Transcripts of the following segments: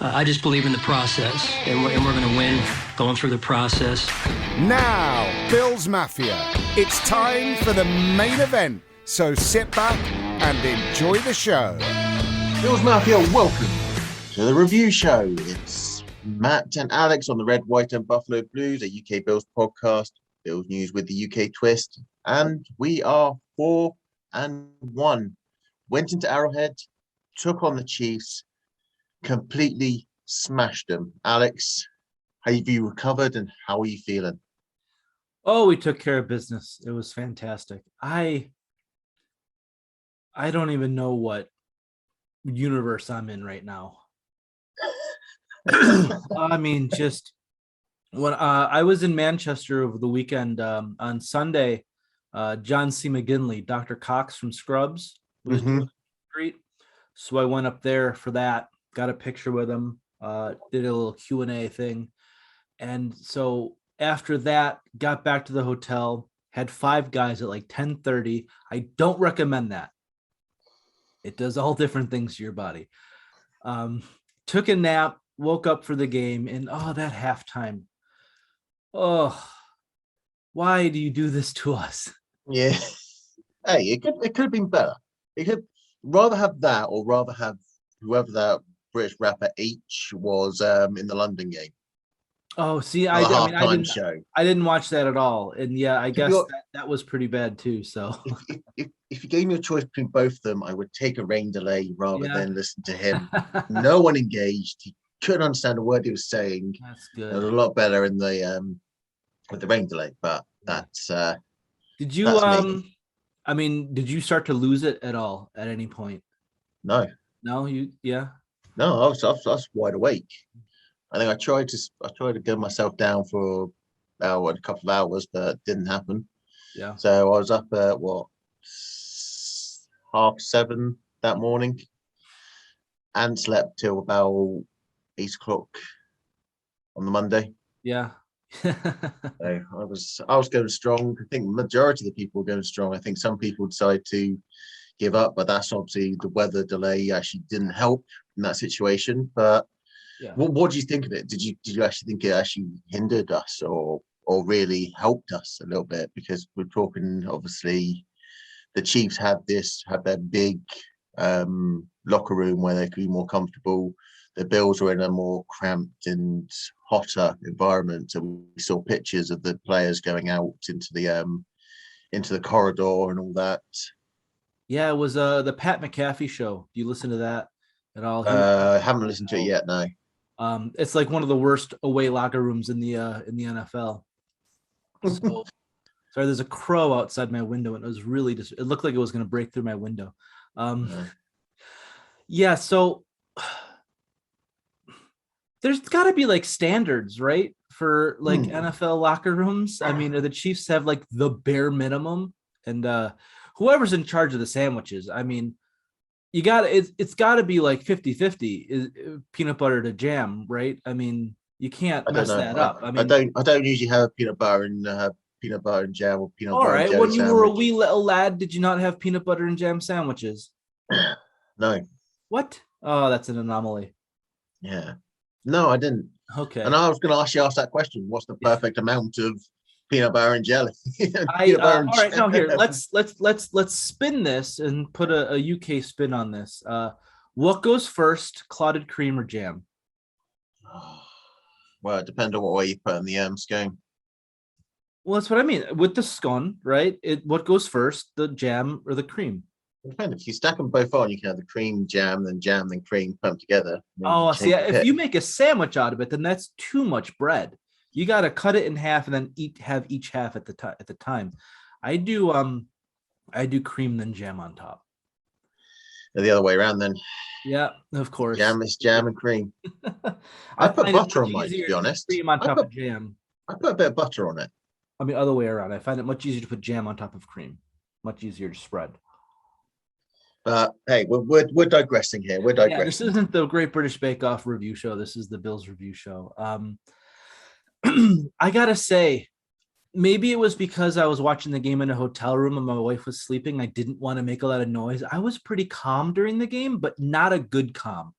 I just believe in the process, and we're going to win going through the process. Now, Bills Mafia, it's time for the main event. So sit back and enjoy the show. Bills Mafia, welcome to the review show. It's Matt and Alex on the Red, White and Buffalo Blues, a UK Bills podcast, Bills news with the UK twist. And we are 4-1. Went into Arrowhead, took on the Chiefs, completely smashed them. Alex, how have you recovered and how are you feeling? Oh, we took care of business. It was fantastic. I don't even know what universe I'm in right now. I mean, just when I was in Manchester over the weekend on Sunday, John C. McGinley, Dr. Cox from Scrubs was doing the street. So I went up there for that, got a picture with him, did a little Q&A thing. And so after that, got back to the hotel, had Five Guys at like 10:30. I don't recommend that. It does all different things to your body. Took a nap, woke up for the game, and that halftime. Oh, why do you do this to us? Yeah. Hey, it could have been better. It could rather have that or rather have whoever that British rapper H was in the London game. Oh, see, I didn't watch that at all. And yeah, I guess that was pretty bad too. So if you gave me a choice between both of them, I would take a rain delay rather than listen to him. No one engaged. He couldn't understand a word he was saying. That's good. It was a lot better in the with the rain delay, but that's did you me. I mean, did you start to lose it at all at any point? No, No, I was wide awake. I think I tried to get myself down for a couple of hours, but it didn't happen. Yeah. So I was up at 7:30 that morning, and slept till about 8 o'clock on the Monday. Yeah. So I was going strong. I think the majority of the people were going strong. I think some people decided to give up, but that's obviously the weather delay actually didn't help in that situation. But yeah. What do you think of it? Did you actually think it actually hindered us or really helped us a little bit? Because we're talking, obviously, the Chiefs had their big locker room where they could be more comfortable. The Bills were in a more cramped and hotter environment. So we saw pictures of the players going out into the corridor and all that. Yeah, it was the Pat McAfee show. Do you listen to that at all? I haven't listened to it yet, no. It's like one of the worst away locker rooms in the NFL. So sorry, there's a crow outside my window, and it was really it looked like it was going to break through my window. Yeah, so there's got to be like standards, right, for like NFL locker rooms. I mean, the Chiefs have like the bare minimum, and whoever's in charge of the sandwiches, I mean, it's got to be like 50-50 peanut butter to jam, right? I mean, you can't mess that up. I mean, I don't usually have peanut butter and jam or peanut butter and jelly when you sandwich. were a wee little lad, did you not have peanut butter and jam sandwiches? No. What? Oh, that's an anomaly. Yeah. No, I didn't. Okay. And I was going to ask that question. What's the perfect amount of peanut butter and jelly? All right, now here, let's spin this and put a UK spin on this. What goes first, clotted cream or jam? Well, it depends on what way you put in the scone. Well, that's what I mean. With the scone, right? What goes first, the jam or the cream? It depends. If you stack them both on, you can have the cream, jam, then cream, put them together. Oh, see, if you make a sandwich out of it, then that's too much bread. You got to cut it in half and then have each half at the time. I do cream then jam on top. The other way around then. Yeah, of course. Jam is jam and cream. I put butter on mine, to be honest. Cream on top of jam. I put a bit of butter on it. I mean, other way around. I find it much easier to put jam on top of cream. Much easier to spread. But hey, we're digressing here. We're digressing. Yeah, this isn't the Great British Bake Off review show. This is the Bills review show. I gotta say, maybe it was because I was watching the game in a hotel room and my wife was sleeping. I didn't want to make a lot of noise. I was pretty calm during the game, but not a good calm.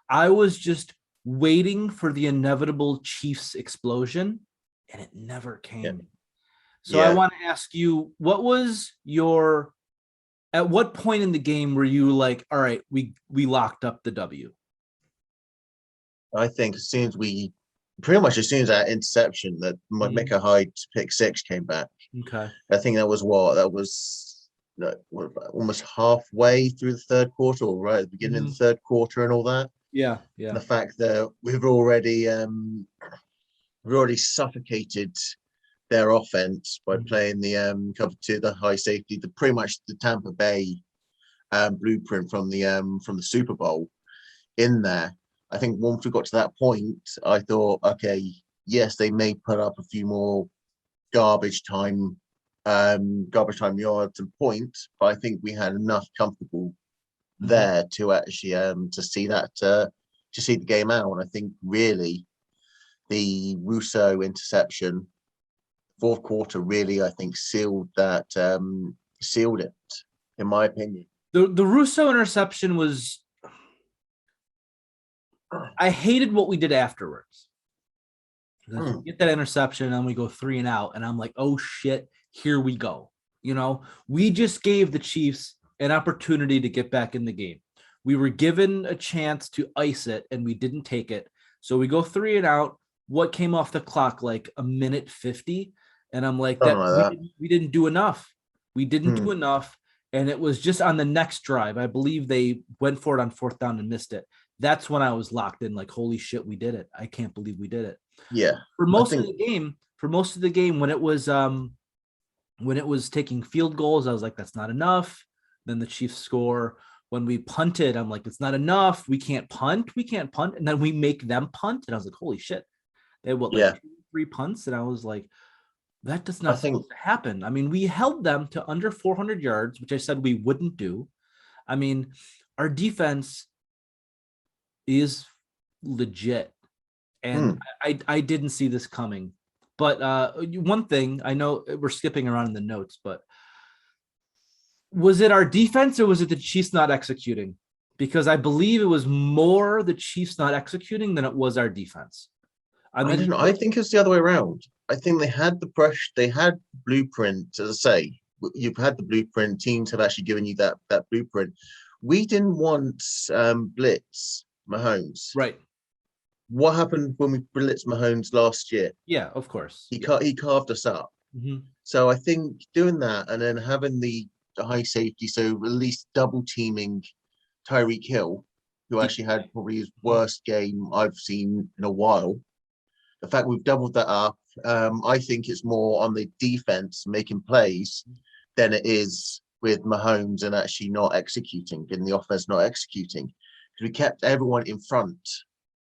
I was just waiting for the inevitable Chiefs explosion, and it never came. Yeah. So I want to ask you, at what point in the game were you like, all right, we locked up the W? I think as soon as that interception, that Micah Hyde's pick six came back. Okay. I think that was almost halfway through the third quarter, or right at the beginning of the third quarter, and all that. Yeah. And the fact that we've already suffocated their offense by playing the cover two, the high safety, pretty much the Tampa Bay blueprint from the Super Bowl in there. I think once we got to that point, I thought, okay, yes, they may put up a few more garbage time yards and points, but I think we had enough comfortable there to actually to see the game out. And I think really the Russo interception, fourth quarter, really I think sealed it, in my opinion. The Russo interception was, I hated what we did afterwards. We get that interception and we go 3 and out, and I'm like, oh shit, here we go. We just gave the Chiefs an opportunity to get back in the game. We were given a chance to ice it and we didn't take it. So we go 3 and out. What came off the clock? Like a minute 50. And I'm like, we didn't do enough. We didn't do enough. And it was just on the next drive. I believe they went for it on fourth down and missed it. That's when I was locked in, like, holy shit, we did it. I can't believe we did it. Yeah. For most of the game, when it was taking field goals, I was like, that's not enough. Then the Chiefs score. When we punted, I'm like, it's not enough. We can't punt. And then we make them punt. And I was like, holy shit. They had 3 punts. And I was like, that does not supposed to happen. I mean, we held them to under 400 yards, which I said we wouldn't do. I mean, our defense is legit. And I didn't see this coming. But one thing, I know we're skipping around in the notes, but was it our defense or was it the Chiefs not executing? Because I believe it was more the Chiefs not executing than it was our defense. I don't know. I think it's the other way around. I think they had the pressure, they had blueprint. As I say, you've had the blueprint. Teams have actually given you that blueprint. We didn't want blitz Mahomes. Right. What happened when we blitzed Mahomes last year? Yeah, of course. He carved us up. So I think doing that and then having the high safety, so at least double teaming Tyreek Hill, who actually had probably his worst game I've seen in a while. The fact we've doubled that up, I think it's more on the defense making plays than it is with Mahomes and actually not executing, getting the offense not executing. Because we kept everyone in front.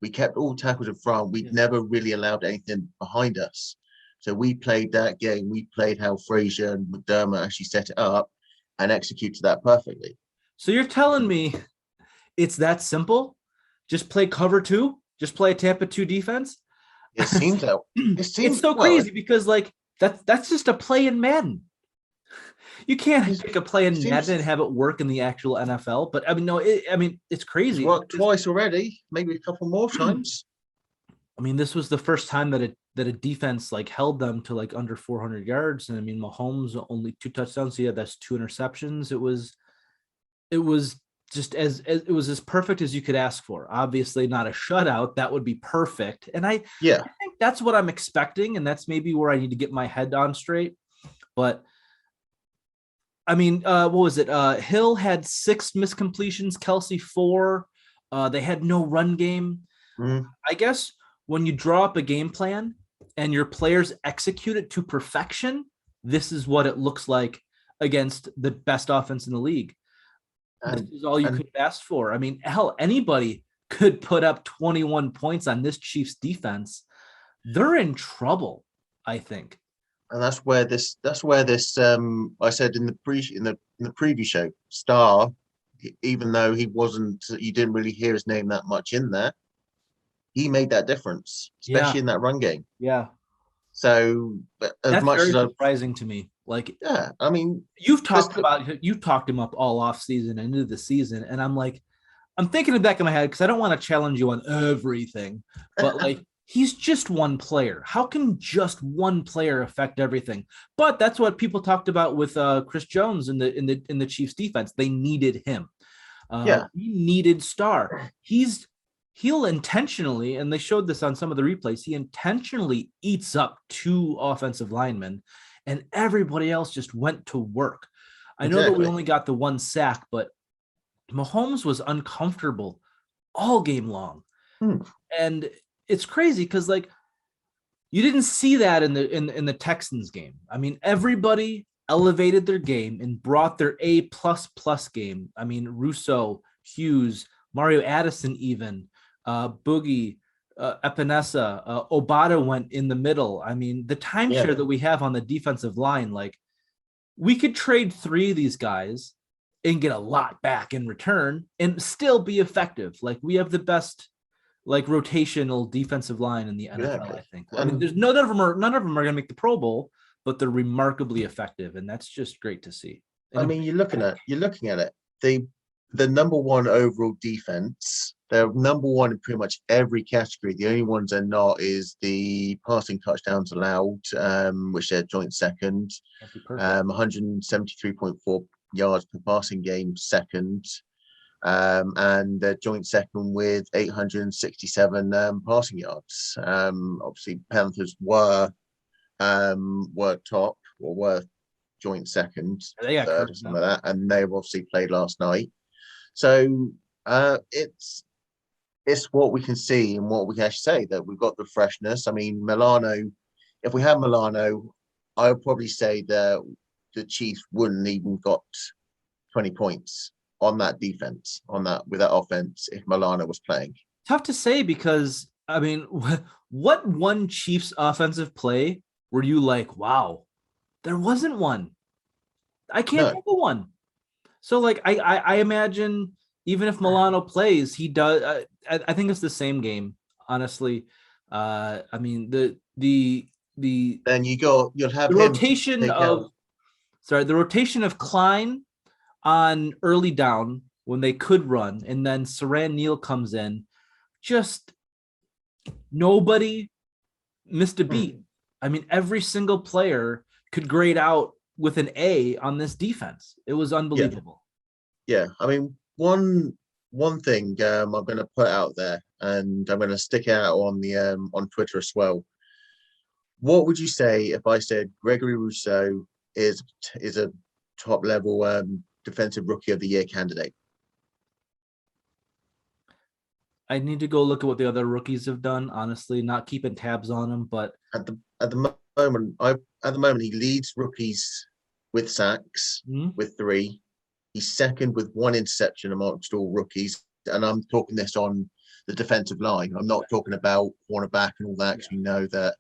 We kept all tackles in front. We never really allowed anything behind us. So we played that game. We played how Frazier and McDermott actually set it up and executed that perfectly. So you're telling me it's that simple? Just play cover 2? Just play a Tampa 2 defense? It seems that. It's so crazy because like that's just a play in Madden. You can't pick a play in Madden and have it work in the actual NFL. But I mean, no, it's crazy. It's worked twice already, maybe a couple more times. I mean, this was the first time that a defense like held them to like under 400 yards. And I mean, Mahomes only 2 touchdowns. So yeah, that's 2 interceptions. It was just as it was as perfect as you could ask for. Obviously not a shutout. That would be perfect. And I think that's what I'm expecting. And that's maybe where I need to get my head on straight. But I mean, what was it? Hill had 6 miscompletions, Kelsey 4. They had no run game. I guess when you draw up a game plan and your players execute it to perfection, this is what it looks like against the best offense in the league. This is all you could ask for. I mean, hell, anybody could put up 21 points on this Chiefs defense. They're in trouble, I think. And that's where this I said in the preview show, Star, even though you didn't really hear his name that much in there, he made that difference, especially in that run game. Yeah. So that's very surprising to me. Like, yeah, I mean, you've talked him up all off season and into the season, and I'm like, I'm thinking in the back of my head because I don't want to challenge you on everything, but like he's just one player. How can just one player affect everything? But that's what people talked about with Chris Jones in the Chiefs defense. They needed him. He needed Star. He'll intentionally, and they showed this on some of the replays, he intentionally eats up 2 offensive linemen, and everybody else just went to work. I know that we only got the 1 sack, but Mahomes was uncomfortable all game long. And it's crazy because like you didn't see that in the Texans game. I mean, everybody elevated their game and brought their A++ game. I mean, Russo, Hughes, Mario Addison, even Boogie, Epinesa, Obata went in the middle. I mean, the timeshare that we have on the defensive line, like we could trade 3 of these guys and get a lot back in return and still be effective. Like we have the best like rotational defensive line in the NFL, I think. I mean, there's none of them are going to make the Pro Bowl, but they're remarkably effective, and that's just great to see. And I mean, you're looking at it. The number 1 overall defense. They're number 1 in pretty much every category. The only ones they're not is the passing touchdowns allowed, which they're joint second. 173.4 yards per passing game second, and they're joint second with 867 passing yards. Obviously, Panthers were top or were joint second, third, or something like that, and they obviously played last night. So it's what we can see and what we can actually say that we've got the freshness. I mean, Milano. If we had Milano, I would probably say that the Chiefs wouldn't even got 20 points on that defense, with that offense if Milano was playing. Tough to say because I mean, what one Chiefs offensive play were you like, wow, there wasn't one. I can't think of one. So like I imagine even if Milano plays, he does. I think it's the same game, honestly. I mean then you'll have the rotation of Klein on early down when they could run, and then Saran Neal comes in. Just nobody missed a beat. I mean, every single player could grade out with an A on this defense. It was unbelievable. Yeah. I mean, one thing I'm going to put out there, and I'm going to stick it out on Twitter as well. What would you say if I said Gregory Rousseau is a top level defensive rookie of the year candidate? I need to go look at what the other rookies have done. Honestly, not keeping tabs on them, but at the moment he leads rookies with sacks with 3. He's second with 1 interception amongst all rookies, and I'm talking this on the defensive line. I'm not talking about cornerback and all that because we know that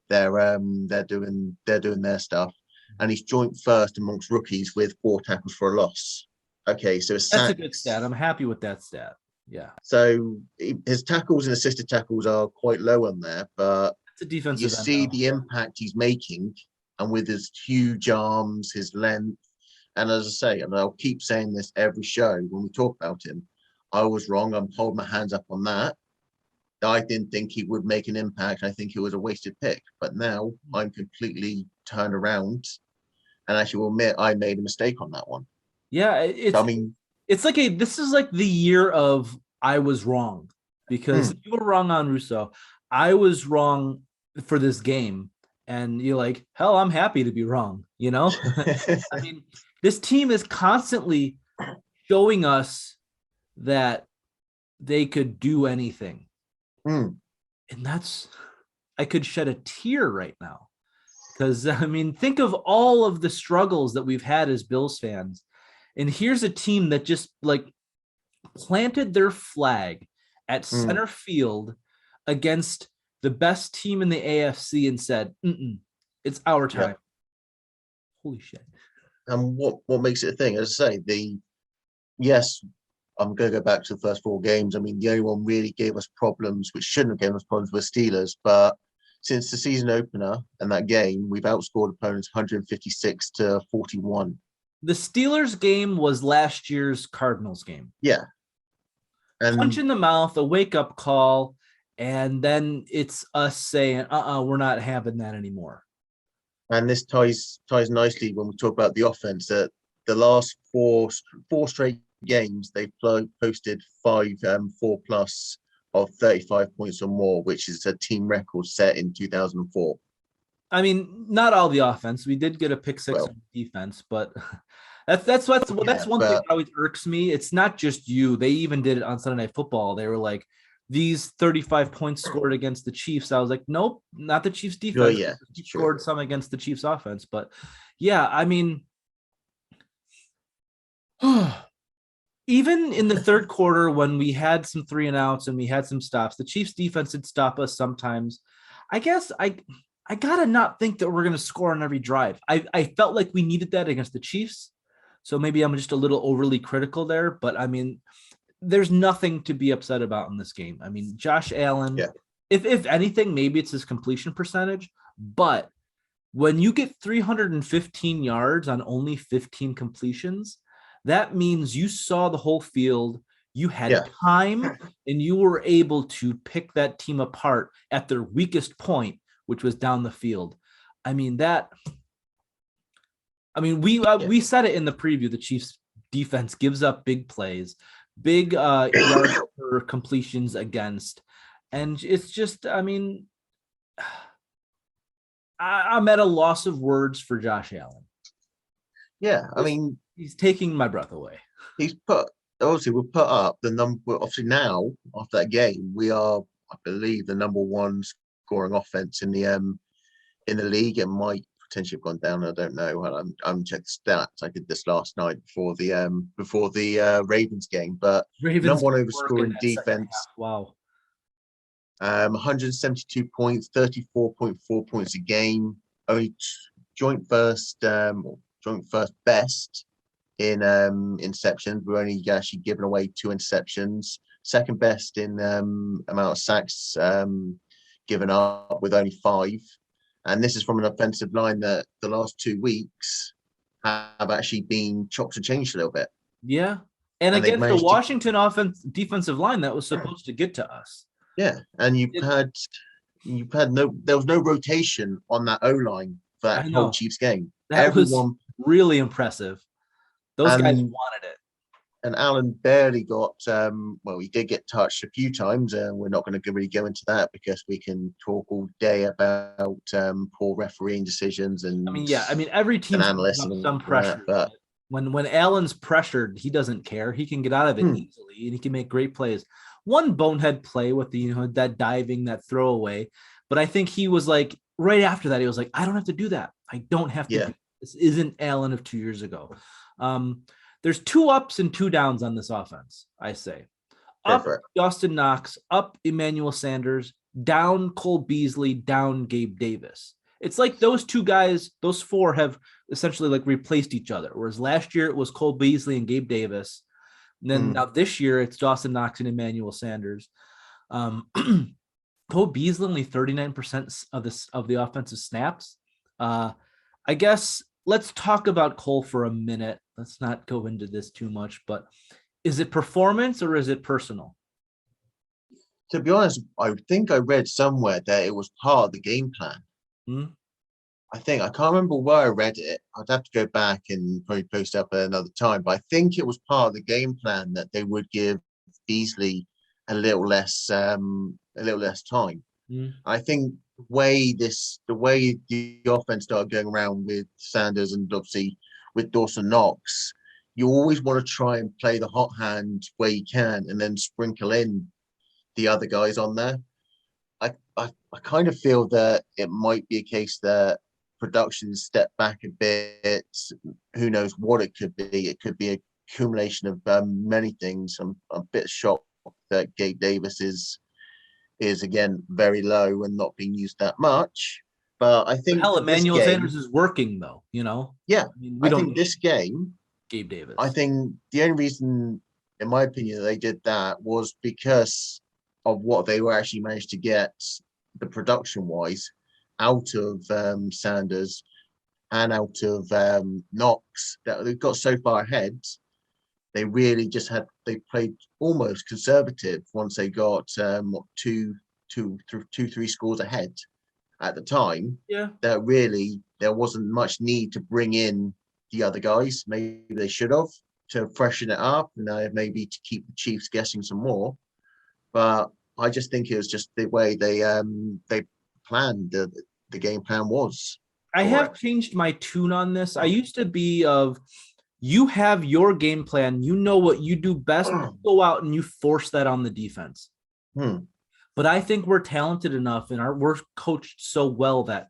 they're doing their stuff. And he's joint first amongst rookies with 4 tackles for a loss. Okay, so that's a good stat. I'm happy with that stat. Yeah. So his tackles and assisted tackles are quite low on there, but it's a defensive you see the impact he's making, and with his huge arms, his length. And as I say, and I'll keep saying this every show when we talk about him, I was wrong. I'm holding my hands up on that. I didn't think he would make an impact. I think it was a wasted pick. But now I'm completely turned around and actually will admit I made a mistake on that one. Yeah, this is like the year of I was wrong, because you were wrong on Russo. I was wrong for this game. And you're like, hell, I'm happy to be wrong. You know, I mean, this team is constantly showing us that they could do anything. And I could shed a tear right now. Because, I mean, think of all of the struggles that we've had as Bills fans. And here's a team that just, like, planted their flag at center field against the best team in the AFC and said, it's our time. Yep. Holy shit. And what makes it a thing? As I say, I'm going to go back to the first 4 games. I mean, the only one really gave us problems, which shouldn't have given us problems, were Steelers. But since the season opener and that game, we've outscored opponents 156-41. The Steelers game was last year's Cardinals game. Yeah. And punch in the mouth, a wake up call, and then it's us saying, we're not having that anymore. and this ties nicely when we talk about the offense, that the last four straight games they've posted five 4+ of 35 points or more, which is a team record set in 2004. I mean, not all the offense. We did get a pick six on defense, but that's one thing that always irks me. It's not just you. They even did it on Sunday Night Football. They were like, these 35 points scored against the Chiefs. I was like, nope, not the Chiefs defense. Oh, yeah, He scored some against the Chiefs offense. But yeah, I mean, even in the third quarter when we had some 3 and outs and we had some stops, the Chiefs defense did stop us sometimes. I guess I gotta not think that we're gonna score on every drive. I felt like we needed that against the Chiefs. So maybe I'm just a little overly critical there, but I mean, there's nothing to be upset about in this game. I mean, Josh Allen, if anything, maybe it's his completion percentage, but when you get 315 yards on only 15 completions, that means you saw the whole field, you had time, and you were able to pick that team apart at their weakest point, which was down the field. I mean, we said it in the preview. The Chiefs defense gives up big plays, big yards per completions against. And it's just, I mean, I'm at a loss of words for Josh Allen. Yeah, I mean, he's taking my breath away. We've put up the number. Obviously now after that game, we are, I believe, the number one scoring offense in the league. It might potentially have gone down. I don't know. I'm checked stats. I did this last night before the Ravens game. But number one over scoring defense. Wow. 172 points, 34.4 points a game. Only joint first best in interceptions. We're only actually given away 2 interceptions. Second best in amount of sacks given up, with only 5. And this is from an offensive line that the last 2 weeks have actually been chopped and changed a little bit. Yeah. And against the Washington defensive line that was supposed to get to us. Yeah. And there was no rotation on that O-line for that whole Chiefs game. Everyone was really impressive. Those guys wanted it. And Allen barely got, he did get touched a few times, and we're not going to really go into that because we can talk all day about poor refereeing decisions and every team has some pressure. But when Allen's pressured, he doesn't care. He can get out of it easily, and he can make great plays. One bonehead play with that diving, that throwaway, but I think he was like, right after that, he was like, I don't have to do that. I don't have to. Do this isn't Allen of 2 years ago. There's 2 ups and 2 downs on this offense, I say. Up Dawson Knox, up Emmanuel Sanders, down Cole Beasley, down Gabe Davis. It's like those 2 guys, those 4 have essentially like replaced each other. Whereas last year it was Cole Beasley and Gabe Davis. And then now this year it's Dawson Knox and Emmanuel Sanders. Cole Beasley only 39% of the offensive snaps. I guess let's talk about Cole for a minute. Let's not go into this too much, but is it performance or is it personal? To be honest, I think I read somewhere that it was part of the game plan. I can't remember where I read it. I'd have to go back and probably post up at another time, but I think it was part of the game plan that they would give Beasley a little less time. I think the way the offense started going around with Sanders and obviously with Dawson Knox, you always want to try and play the hot hand where you can and then sprinkle in the other guys on there. I kind of feel that it might be a case that production stepped back a bit. Who knows what it could be? It could be a accumulation of many things. I'm a bit shocked that Gabe Davis is again very low and not being used that much. But I think Emmanuel Sanders is working though. Yeah, I think this game, Gabe Davis. I think the only reason, in my opinion, that they did that was because of what they were actually managed to get, the production-wise, out of Sanders and out of Knox, that they've got so far ahead. they really just they played almost conservative once they got two, 3 scores ahead at the time. Yeah. That really there wasn't much need to bring in the other guys. Maybe they should have to freshen it up and maybe to keep the Chiefs guessing some more. But I just think it was just the way they planned the game plan was. I have changed my tune on this. I used to be of you have your game plan, you know what you do best, you go out and you force that on the defense. But I think we're talented enough and we're coached so well that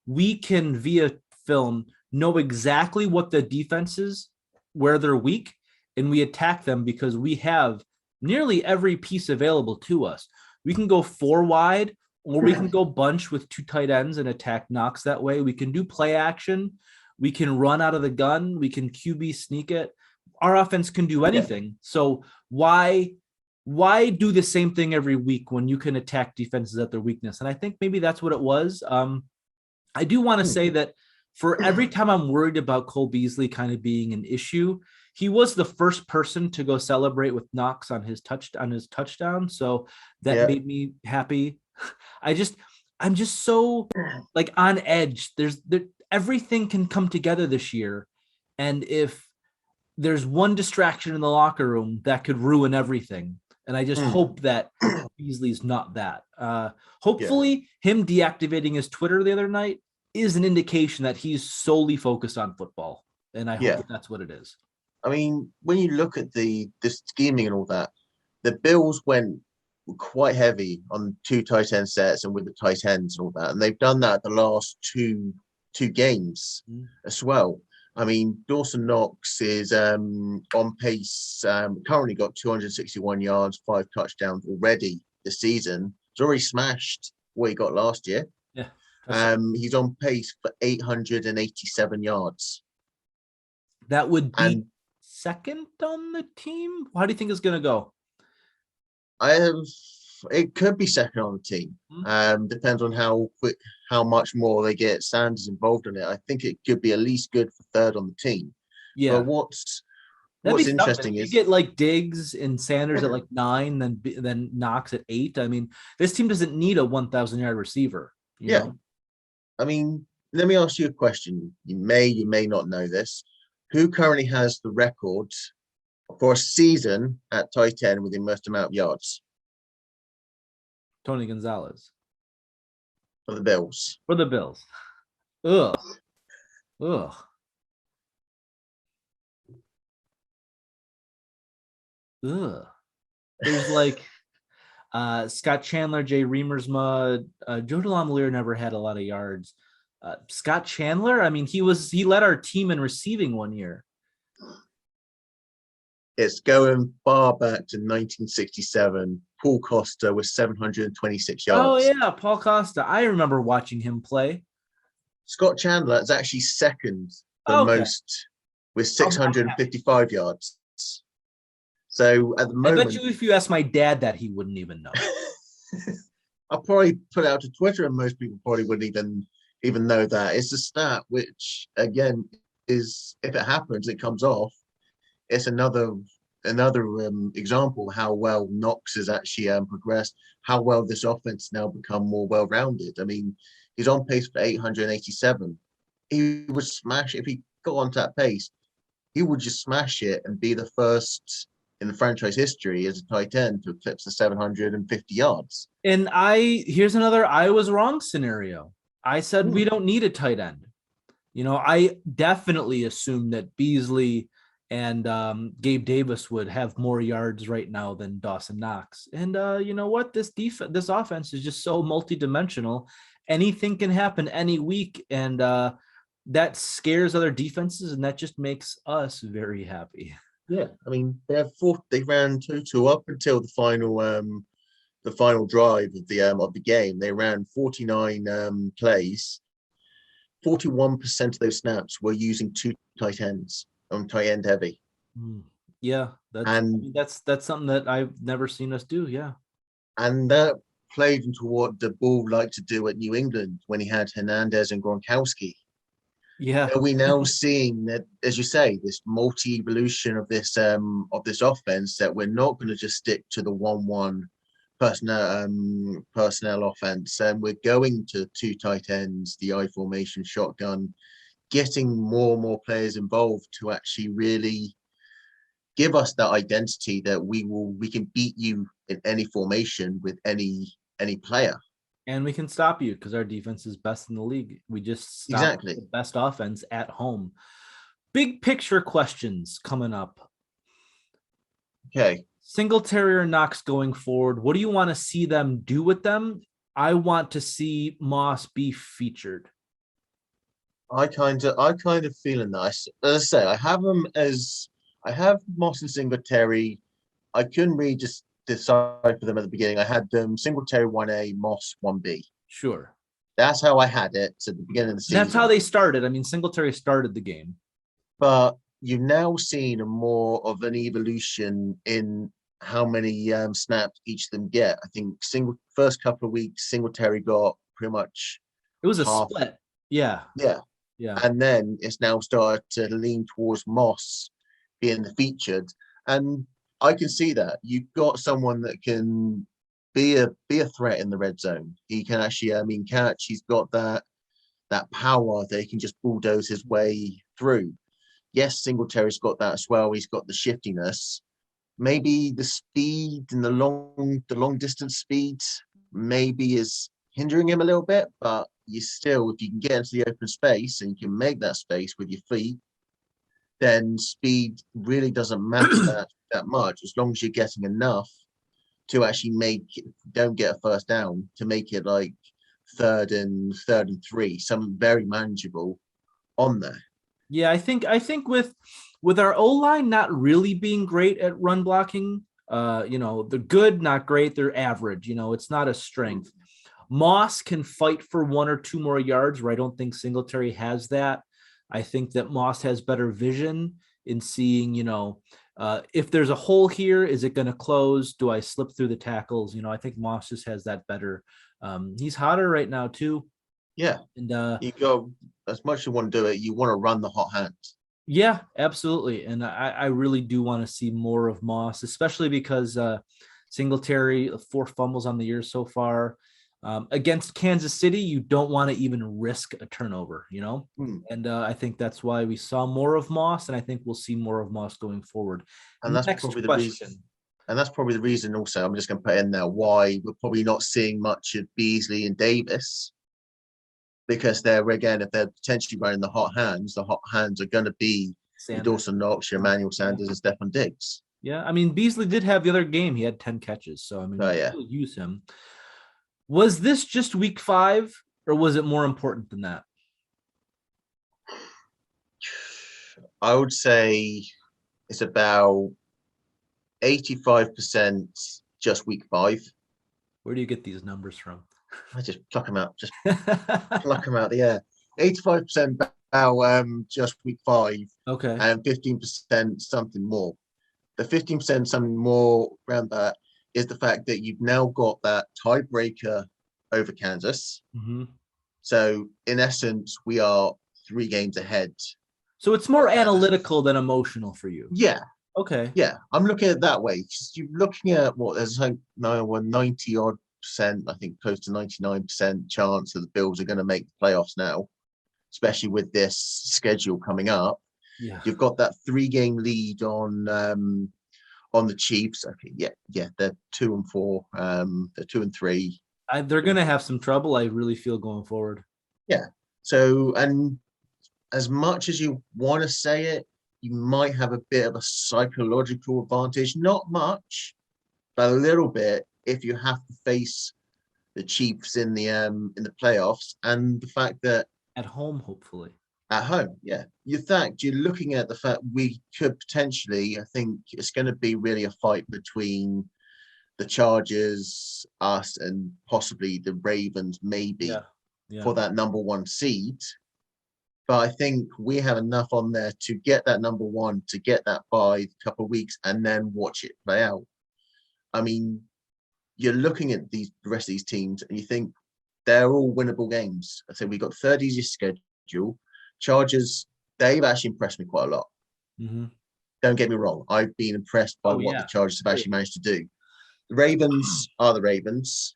we can, via film, know exactly what the defense is, where they're weak, and we attack them because we have nearly every piece available to us. We can go 4 wide, or we can go bunch with 2 tight ends and attack Knox that way. We can do play action. We can run out of the gun. We can QB sneak it. Our offense can do anything. Yeah. So why do the same thing every week when you can attack defenses at their weakness? And I think maybe that's what it was. I do want to say that for every time I'm worried about Cole Beasley kind of being an issue, he was the first person to go celebrate with Knox on his touchdown. So that made me happy. I'm just so like on edge. Everything can come together this year. And if there's one distraction in the locker room, that could ruin everything. And I just hope that Beasley's not that. Hopefully him deactivating his Twitter the other night is an indication that he's solely focused on football. And I hope that's what it is. I mean, when you look at the scheming and all that, the Bills went quite heavy on 2 tight end sets and with the tight ends and all that. And they've done that the last two games as well. I mean, Dawson Knox is on pace, currently got 261 yards, 5 touchdowns already this season. He's already smashed what he got last year. Yeah. He's on pace for 887 yards. That would be second on the team? How do you think it's going to go? It could be second on the team. Depends on how much more they get Sanders involved in it. I think it could be at least good for third on the team. Yeah. But what's interesting is you get like Diggs and Sanders at like 9, then Knox at 8. I mean, this team doesn't need a 1,000-yard receiver. You know? I mean, let me ask you a question. You may not know this. Who currently has the record for a season at tight end with the most amount of yards? Tony Gonzalez. For the Bills. For the Bills. Ugh. There's like Scott Chandler, Jay Reamersma, Joe DeLonglear never had a lot of yards. Scott Chandler, I mean, he led our team in receiving one year. It's going far back to 1967. Paul Costa with 726 yards. Oh, yeah, Paul Costa. I remember watching him play. Scott Chandler is actually second the most with 655 yards. So at the moment, I bet you if you asked my dad that, he wouldn't even know. I'll probably put it out to Twitter and most people probably wouldn't even know that. It's a stat which, again, is if it happens, it comes off. It's another example how well Knox has actually progressed, how well this offense now become more well-rounded. I mean, he's on pace for 887. He would smash, if he got onto that pace, he would just smash it and be the first in the franchise history as a tight end to eclipse the 750 yards. And here's another I was wrong scenario. I said we don't need a tight end. You know, I definitely assumed that Beasley and Gabe Davis would have more yards right now than Dawson Knox. And you know what? This offense is just so multidimensional. Anything can happen any week, and that scares other defenses, and that just makes us very happy. Yeah, I mean, they ran 2-2 up until the final drive of the game. They ran 49 plays. 41% of those snaps were using 2 tight ends. Tight end heavy. Yeah, that's something that I've never seen us do. Yeah, and that played into what the Bull liked to do at New England when he had Hernandez and Gronkowski. Yeah. Are we now seeing that, as you say, this multi-evolution of this offense, that we're not going to just stick to the 1-1 personnel offense, and we're going to two tight ends, the I formation, shotgun, getting more and more players involved to actually really give us that identity that we can beat you in any formation with any player. And we can stop you because our defense is best in the league. We just stop Exactly. the best offense at home. Big picture questions coming up. Okay. Singletary or Knox going forward. What do you want to see them do with them? I want to see Moss be featured. I kind of feeling that. As I say, I have Moss and Singletary. I couldn't really just decipher them at the beginning. I had them Singletary 1A, Moss 1B. Sure. That's how I had it at the beginning of the season. That's how they started. I mean, Singletary started the game. But you've now seen a more of an evolution in how many snaps each of them get. I think first couple of weeks, Singletary got pretty much It was a half. split. Yeah. Yeah. Yeah. And then it's now started to lean towards Moss being the featured. And I can see that. You've got someone that can be a threat in the red zone. He can actually, catch. He's got that power that he can just bulldoze his way through. Yes, Singletary's got that as well. He's got the shiftiness. Maybe the speed and the long distance speed maybe is hindering him a little bit, but you still, if you can get into the open space and you can make that space with your feet, then speed really doesn't matter that much, as long as you're getting enough to actually don't get a first down, to make it like third and 3, something very manageable on there. Yeah, I think with our O-line not really being great at run blocking, they're good, not great, they're average. It's not a strength. Moss can fight for 1 or 2 more yards, where I don't think Singletary has that. I think that Moss has better vision in seeing, if there's a hole here, is it going to close? Do I slip through the tackles? I think Moss just has that better. He's hotter right now too. Yeah. And you go, as much as you want to do it, you want to run the hot hands. Yeah, absolutely. And I really do want to see more of Moss, especially because Singletary, 4 fumbles on the year so far. Against Kansas City, you don't want to even risk a turnover, And I think that's why we saw more of Moss, and I think we'll see more of Moss going forward. And that's probably the reason. And that's probably the reason also, I'm just going to put in there, why we're probably not seeing much of Beasley and Davis. Because if they're potentially running the hot hands are going to be your Dawson Knox, your Emmanuel Sanders, and Stephon Diggs. Yeah, I mean, Beasley did have the other game. He had 10 catches, so I mean, we'll use him. Was this just week 5, or was it more important than that? I would say it's about 85% just week 5. Where do you get these numbers from? I just pluck them out. Just pluck them out the air. 85% about just week 5. Okay. And 15% something more. The 15% something more around that is the fact that you've now got that tiebreaker over Kansas. Mm-hmm. So in essence, we are 3 games ahead. So it's more analytical than emotional for you. Yeah. Okay. Yeah, I'm looking at it that way. You're looking at there's like 90 odd percent, I think close to 99% chance that the Bills are going to make the playoffs now, especially with this schedule coming up. Yeah. You've got that 3-game lead on the Chiefs. Okay, yeah, they're 2-4. They're 2-3. They're going to have some trouble, I really feel, going forward. Yeah. So, and as much as you want to say it, you might have a bit of a psychological advantage. Not much, but a little bit if you have to face the Chiefs in the playoffs, and the fact that at home, hopefully. At home, yeah. You're looking at the fact we could potentially, I think it's going to be really a fight between the Chargers, us, and possibly the Ravens, maybe, for that number 1 seed. But I think we have enough on there to get that number 1, to get that by a couple of weeks, and then watch it play out. I mean, you're looking at the rest of these teams, and you think they're all winnable games. I say we got third easiest schedule. Chargers, they've actually impressed me quite a lot. Mm-hmm. Don't get me wrong. I've been impressed by what the Chargers have actually managed to do. The Ravens are the Ravens.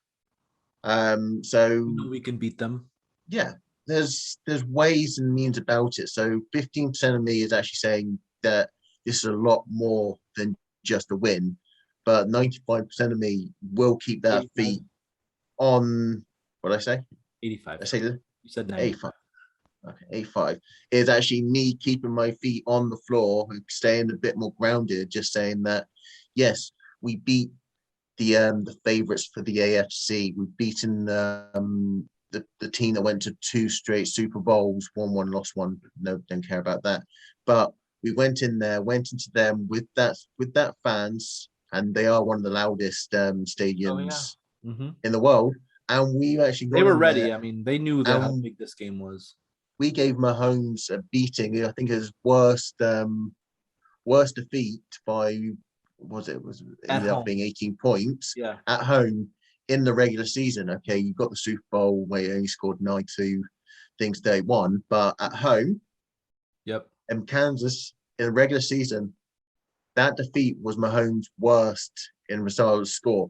So we can beat them. Yeah, there's ways and means about it. So 15% of me is actually saying that this is a lot more than just a win, but 95% of me will keep their 85. feet on. What did I say? 85. I say You said 85. Okay, 85 is actually me keeping my feet on the floor and staying a bit more grounded. Just saying that, yes, we beat the favorites for the AFC. We've beaten the team that went to 2 straight Super Bowls, won one, lost one. No, don't care about that. But we went into them with that fans, and they are one of the loudest stadiums in the world. And we actually they were ready. I mean, they knew that how big this game was. We gave Mahomes a beating. I think his worst defeat by ended up being 18 points at home in the regular season. Okay, you got the Super Bowl where he only scored 92 things they won, but at home, in Kansas in the regular season, that defeat was Mahomes' worst in result score.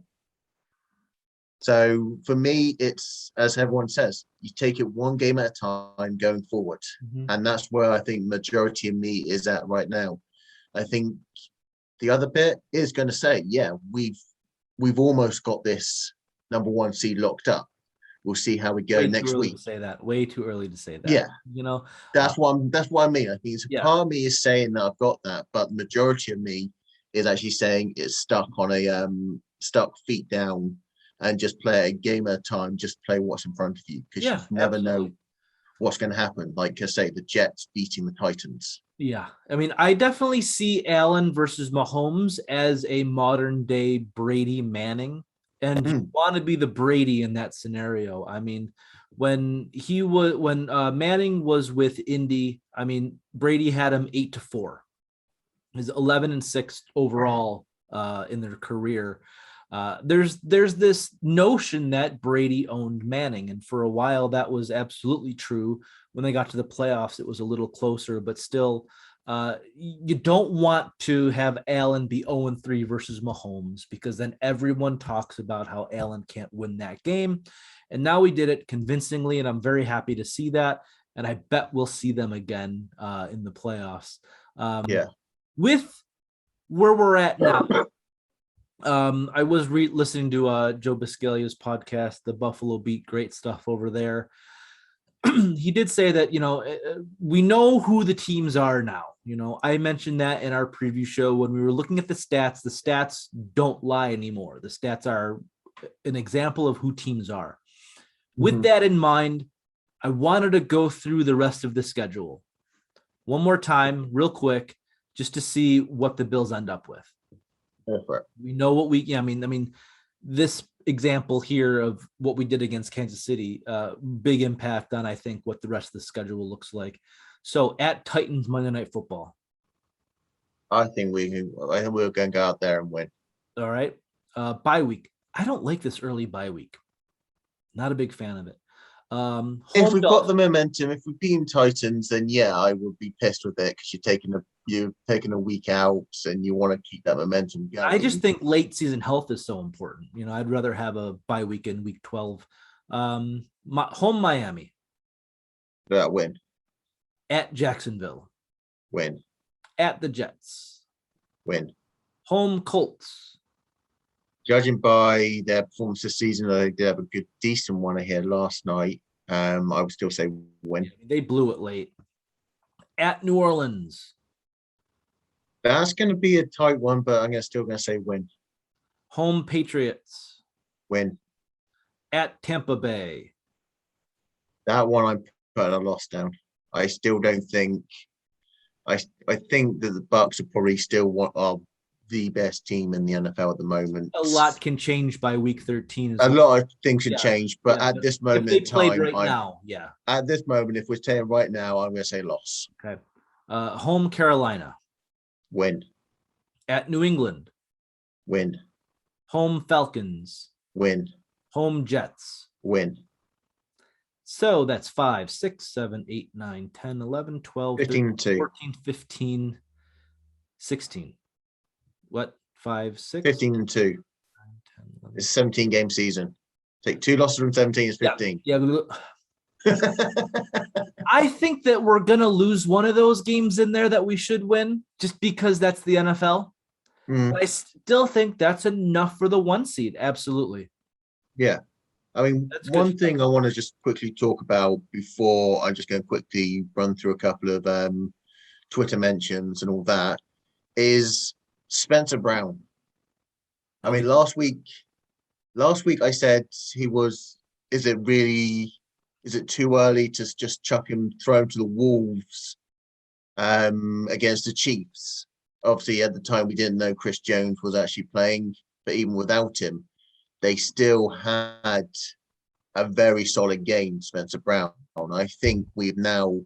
So for me, it's, as everyone says, you take it one game at a time going forward. And that's where I think majority of me is at right now. I think the other bit is going to say, yeah, we've almost got this number 1 seed locked up. We'll see how we go next week. Way too early to say that. Yeah, that's what I mean. I think part of me is saying that I've got that, but the majority of me is actually saying it's stuck on a stuck feet down and just play a game at a time. Just play what's in front of you, because you never know what's going to happen. Like I say, the Jets beating the Titans. Yeah, I mean, I definitely see Allen versus Mahomes as a modern day Brady Manning, and you want to be the Brady in that scenario. I mean, when Manning was with Indy, I mean, Brady had him 8-4. He's 11-6 overall in their career. There's this notion that Brady owned Manning, and for a while that was absolutely true. When they got to the playoffs, it was a little closer, but still, you don't want to have Allen be 0-3 versus Mahomes, because then everyone talks about how Allen can't win that game. And now we did it convincingly, and I'm very happy to see that. And I bet we'll see them again in the playoffs. With where we're at now, I was listening to Joe Biscaglia's podcast, The Buffalo Beat. Great stuff over there. He did say that, we know who the teams are now. I mentioned that in our preview show when we were looking at the stats. The stats don't lie anymore. The stats are an example of who teams are. With that in mind, I wanted to go through the rest of the schedule one more time, real quick, just to see what the Bills end up with. We know what I mean, this example here of what we did against Kansas City, big impact on, I think, what the rest of the schedule looks like. So at Titans Monday Night Football, I think we're going to go out there and win. All right. Bye week. I don't like this early bye week. Not a big fan of it. If we've got the momentum, if we've beaten Titans, then yeah, I would be pissed with it, because you're taking a week out and you want to keep that momentum going. I just think late season health is so important. I'd rather have a bye week in week 12. Home Miami. That win. At Jacksonville. Win. At the Jets. Win. Home Colts. Judging by their performance this season, they did have a decent one here last night. I would still say win. They blew it late. At New Orleans. That's going to be a tight one, but I'm still going to say win. Home Patriots. Win. At Tampa Bay. That one I'm putting a loss down. I still don't think. I think that the Bucs are probably still the best team in the NFL at the moment. A lot can change by week 13. A lot of things can change, but at this moment in time, at this moment, if we're saying right now, I'm going to say loss. Okay. Home Carolina. Win. At New England. Win. Home Falcons. Win. Home Jets. Win. So that's 5, 6, 7, 8, 9, 10, 11, 12, 13, 15-2. 14, 15, 16. What? 5, 6, 15-2. 10, 11. It's a 17-game season. Take 2 losses from 17 is 15. Yeah. I think that we're going to lose one of those games in there that we should win just because that's the NFL. But I still think that's enough for the 1 seed. Absolutely. Yeah. I mean, That's one good thing I want to just quickly talk about before I'm just going to quickly run through a couple of Twitter mentions and all that is Spencer Brown. I mean, last week I said is it too early to just throw him to the wolves against the Chiefs? Obviously, at the time, we didn't know Chris Jones was actually playing, but even without him, they still had a very solid game, Spencer Brown. I think we've now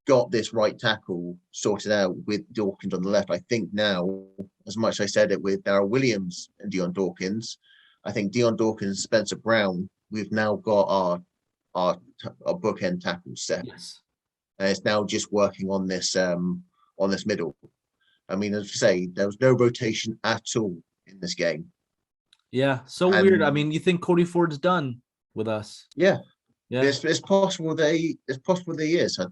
got this right tackle sorted out with Dawkins on the left. I think now, as much as I said it with Darrell Williams and Dion Dawkins, I think Dion Dawkins and Spencer Brown, we've now got our bookend tackle set. Yes. And it's now just working on this middle. I mean, as I say, there was no rotation at all in this game. Yeah, so weird. I mean, you think Cody Ford's done with us? Yeah. Yeah. It's possible that he is. I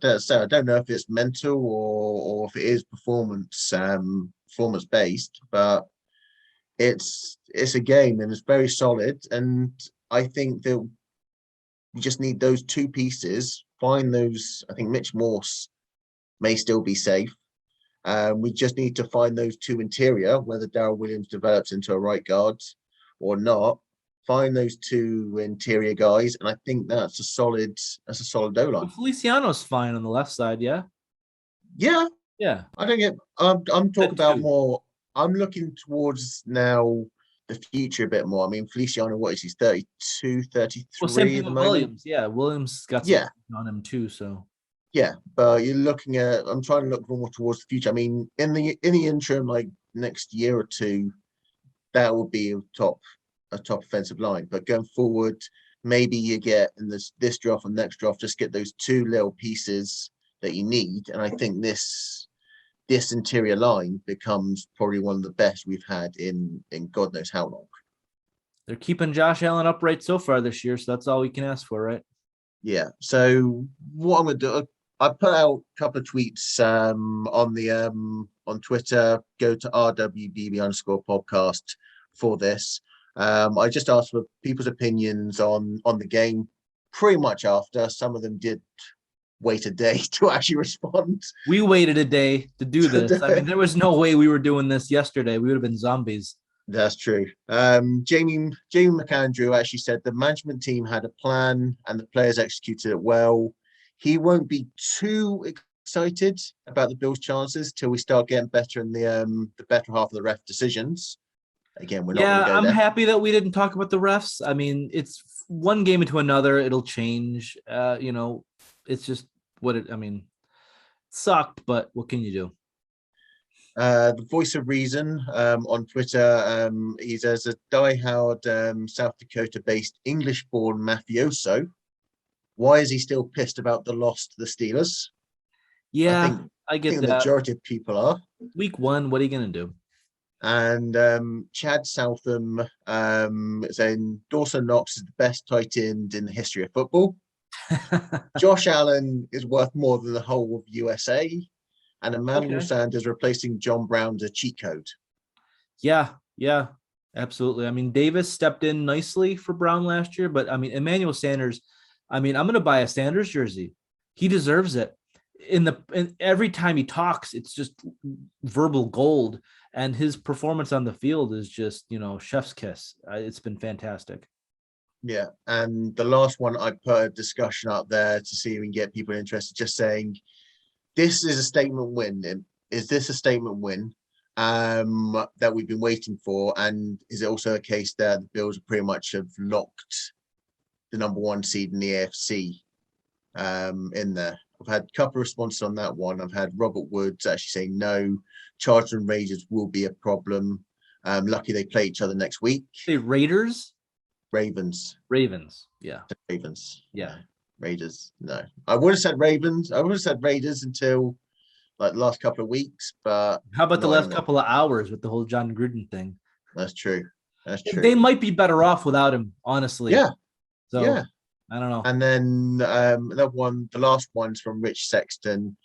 don't know if it's mental or if it is performance based, but it's a game and it's very solid. And I think that we just need those 2 pieces. Find those. I think Mitch Morse may still be safe. We just need to find those 2 interior, whether Darrell Williams develops into a right guard or not. Find those 2 interior guys, and I think that's a solid O line. Feliciano's fine on the left side, yeah. Yeah, Yeah. I don't get. I'm talking about more. I'm looking towards now the future a bit more. I mean, Feliciano, what is he? 32, 33 Well, same thing at the with moment. Williams. Yeah, Williams got some on him too. So yeah, but you're looking at. I'm trying to look more towards the future. I mean, in the interim, like next year or 2, that would be a top offensive line. But going forward, maybe you get in this draft and next draft, just get those 2 little pieces that you need. And I think this interior line becomes probably one of the best we've had in God knows how long. They're keeping Josh Allen upright so far this year, so that's all we can ask for, right? Yeah. So what I'm gonna do, I put out a couple of tweets on Twitter. Go to RWBB_podcast for this. I just asked for people's opinions on the game. Pretty much after some of them did wait a day to actually respond. We waited a day to do this. I mean, there was no way we were doing this yesterday. We would have been zombies. That's true. Jamie McAndrew actually said the management team had a plan and the players executed it well. He won't be too excited about the Bills' chances till we start getting better in the better half of the ref decisions. Again, we're not going to go I'm there. happy that we didn't talk about the refs. I mean, it's one game into another. It'll change. It's just it sucked, but what can you do? The voice of reason on Twitter, he says a diehard South Dakota-based English-born mafioso. Why is he still pissed about the loss to the Steelers? Yeah, I get that. The majority of people are. Week 1, what are you going to do? And Chad Southam saying Dawson Knox is the best tight end in the history of football. Josh Allen is worth more than the whole of USA. And Emmanuel Sanders replacing John Brown's a cheat code. Yeah, absolutely. I mean, Davis stepped in nicely for Brown last year, but I mean, Emmanuel Sanders, I'm going to buy a Sanders jersey. He deserves it. In every time he talks, it's just verbal gold. And his performance on the field is just, chef's kiss. It's been fantastic. Yeah. And the last one, I put a discussion up there to see if we can get people interested, just saying, this is a statement win. Is this a statement win that we've been waiting for? And is it also a case that the Bills pretty much have locked the number 1 seed in the AFC in there? I've had a couple of responses on that one. I've had Robert Woods actually saying no, Chargers and Raiders will be a problem. Lucky they play each other next week. The Raiders? Ravens. Yeah. Ravens. Yeah. Raiders. No, I would have said Ravens. I would have said Raiders until like the last couple of weeks, but How about the not last anymore. couple of hours with the whole John Gruden thing? That's true. That's true. They might be better off without him, honestly. Yeah. So Yeah. I don't know. And then another one, the last one's from Rich Sexton,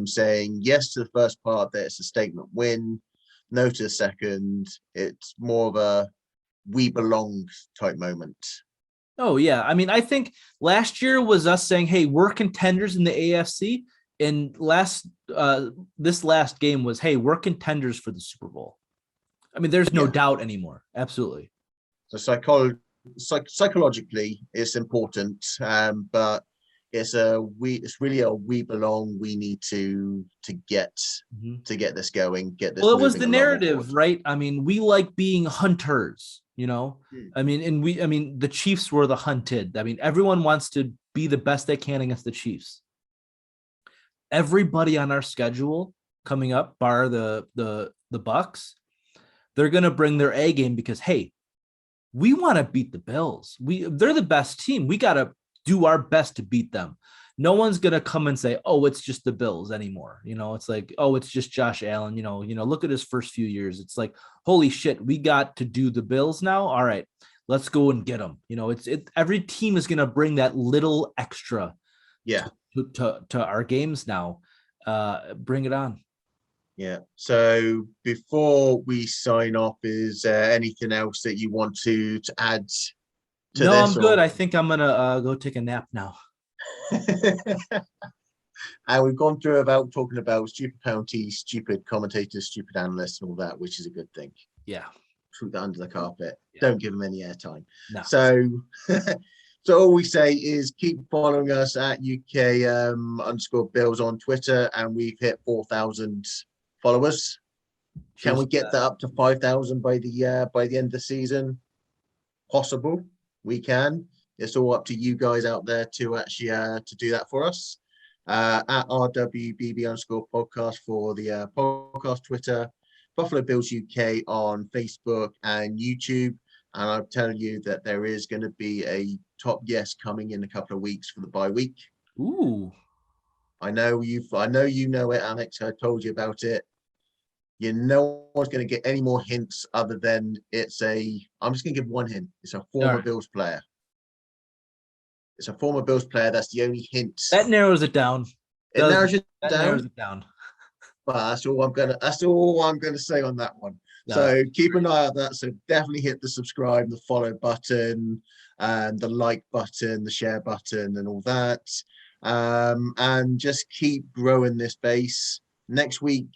saying yes to the first part that it's a statement win, no to the second. It's more of a we belong type moment. Oh yeah, I mean, I think last year was us saying, "Hey, we're contenders in the AFC," and this last game was, "Hey, we're contenders for the Super Bowl." I mean, there's no doubt anymore. Absolutely. So psychologically, it's important, but it's really a we belong. We need to get this going. Get this. Well, it was the moving along narrative, forward. right? I mean, we like being hunters, you know. I mean, the Chiefs were the hunted. I mean, everyone wants to be the best they can against the Chiefs. Everybody on our schedule coming up, bar the Bucks, they're gonna bring their A game because hey, we want to beat the Bills. They're the best team. We gotta do our best to beat them. No one's gonna come and say, "Oh, it's just the Bills" anymore. You know, it's like, "Oh, it's just Josh Allen." You know, look at his first few years. It's like, holy shit, we got to do the Bills now. All right, let's go and get them. You know, every team is gonna bring that little extra, to our games now. Bring it on. Yeah. So before we sign off, is there anything else that you want to add to no, this? I'm good. I think I'm gonna go take a nap now. And we've gone through about talking about stupid penalties, stupid commentators, stupid analysts, and all that, which is a good thing. Yeah. Sweep that under the carpet. Yeah. Don't give them any airtime. No. So, so all we say is keep following us at UK _Bills on Twitter, and we've hit 4,000 followers. Can we get that up to 5,000 by the end of the season? Possible. We can. It's all up to you guys out there to actually to do that for us. At RWBB _podcast for the podcast Twitter, Buffalo Bills UK on Facebook and YouTube. And I'll tell you that there is going to be a top guest coming in a couple of weeks for the bye week. Ooh. I know you know it, Alex. I told you about it. No one's going to get any more hints other than I'm just going to give one hint. It's a former Bills player. It's a former Bills player. That's the only hint. That narrows it down. Narrows it down. But that's all I'm gonna say on that one. No. So keep an eye on that. So definitely hit the subscribe, the follow button, and the like button, the share button, and all that. And just keep growing this base. Next week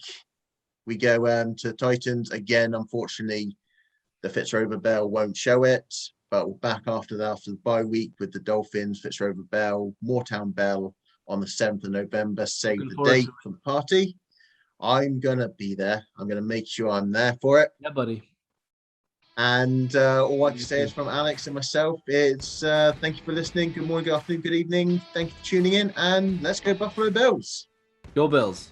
we go to Titans again. Unfortunately, the Fitzrover Bell won't show it, but we're back after the bye week with the Dolphins, Fitzrover Bell, Moortown Bell on the 7th of November. Save the date for the party. I'm going to be there. I'm going to make sure I'm there for it. Yeah, buddy. And all I can say is from Alex and myself, it's thank you for listening. Good morning, good afternoon, good evening. Thank you for tuning in. And let's go Buffalo Bills. Go Bills.